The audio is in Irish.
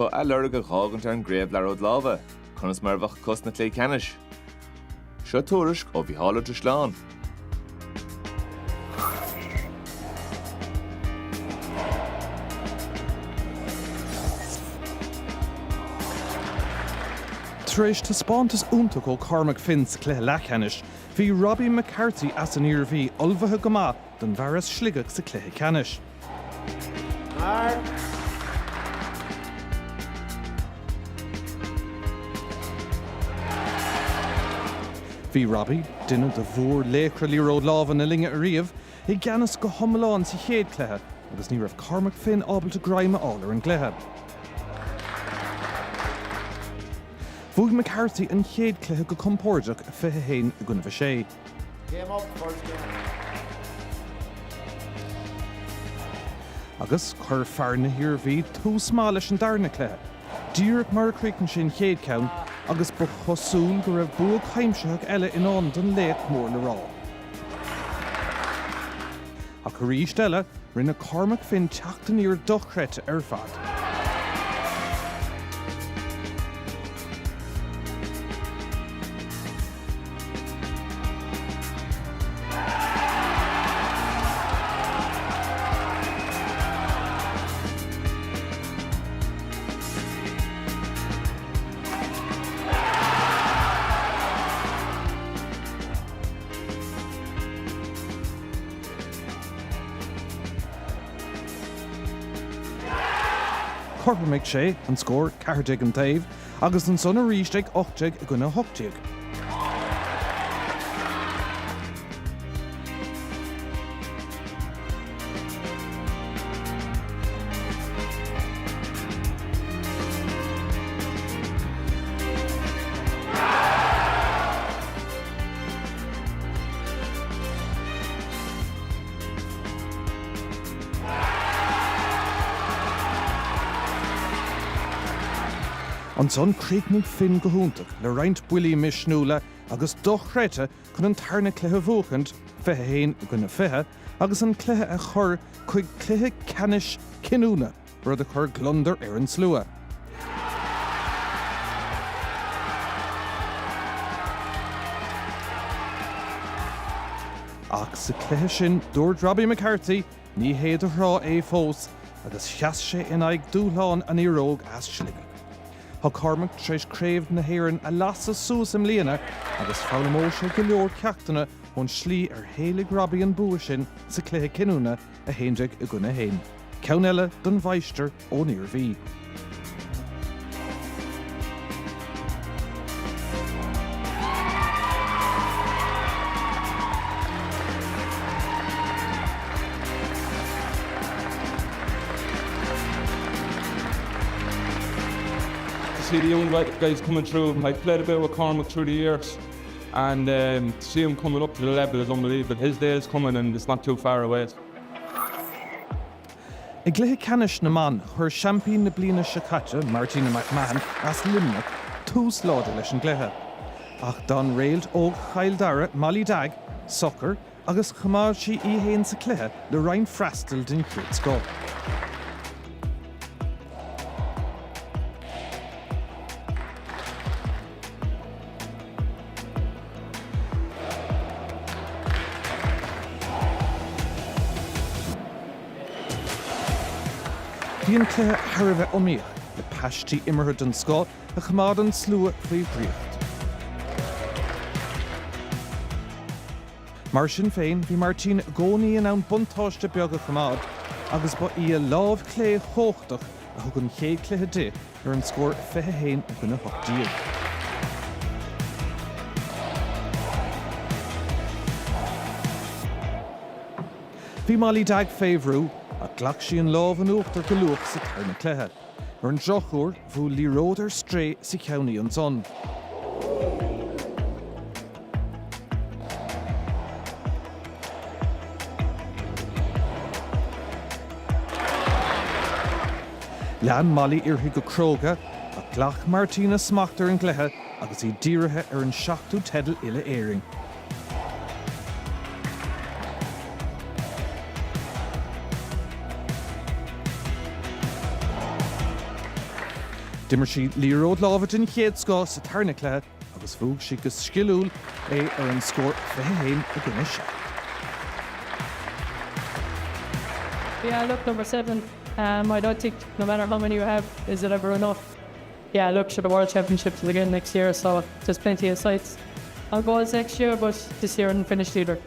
Ba a lura go chágant an gréibh Liathróid Láimhe, chunas marmhach cos na clé ceannis. Seo tuairisc ó bhí hála do sláán. Tréis tá spántas úntaach ó Cormac Finns cléthe lechanis, bhí Robbie McCarthy as an iarmhí olbhathe go maith don bhearas sligeach sa cléthe ceannis. Bhí Robbie, duine de bhór léchra Liathróid Láimhe na linge a riamh, I gceannas go thomláin sa chéad cléthe, agus ní raibh Cormac Finn ábalta graime álar an cléthe. Bhuaigh McCarthy an chéad cléthe go compórdeach a 21 a gcuineadh sé. Game up, first game. Agus chur fear na hiarmhí tús má leis an darna cléthe. Díreach mar críocann sin chéad ceann, agus ba chosúil go raibh buach chaimseach eile in ann don léach mór le rá. Ach go ríist eile, rinne Cormac Finn teachtain íor dochreite ar fad. Corpa méid sé an scór 40 an taobh, agus an son a ríist ag 80 a gcuineadh 80. An son críochnaigh Finn go húntaach le roinnt builí misnúla agus dochreite chun an tarna cléthe bhuachant 21 a gcuineadh 20 agus an cléthe a chur chuig cléthe ceannis cinúna rud a chur glundar ar an slua. Ach sa cléthe sin dúirt Robbie McCarthy ní héad a rá é fós agus cheas sé in aghaidh dúshlán an iarróg as sligeach. Tá Cormac treis craobh na hÉireann a lasas sús am líana agus fálamó sé go leor ceachtainna ón slí ar héalaigh Robbie an bua sin sa cléthe cinúna a 11 a gcuineadh 1. Ceann eile don bhaistear ó níormhí. See the young guys coming through. I played a bit with Cormac through the years, and to see him coming up to the level is unbelievable. His day is coming and it's not too far away. I gcluiche ceannis na man chuir champion na bliana Secate, Martina McMahon, as limnach tús láidir leis an gcluiche. Ach don réalt óg chail dara Molly Dag, soccer, agus chamáil sí héin sa chluthe le roinn freastal den chuid scó. Bhí an chluthe tharbheith ómíoch le paistí imirthe den scó a chamád an slua faoi bhríocht. Mar sin féin, bhí Martin gcónaí in ann buntáiste beag a chamád, agus ba í a lámh clé hóchtach a thug an chéad cluiche dé ar an scór 21 a gcuineadh 80. Bhí Molly Dag féhrú a ghlach sí an lámh an uachtar go luach sa tarna chluthe. Ar an drochúir bhú Liathróid ar stré sa ceannaí an son. Lean Molly iarthaí go cróga a ghlach Martina smachtar an chluthe agus í dírithe ar an 7 tedal ile éiring. Dimmer sí Liathróid Láimhe in chéad scá sa tarnach le agus bhúg si go sciúil ar an scór 21 a gine se. Yeah, look, number 7. I don't think no matter how many you have, is it ever enough? Yeah, look, the World Championships again next year, so there's plenty of sites. I'll go as next year, but this year I didn't finish either.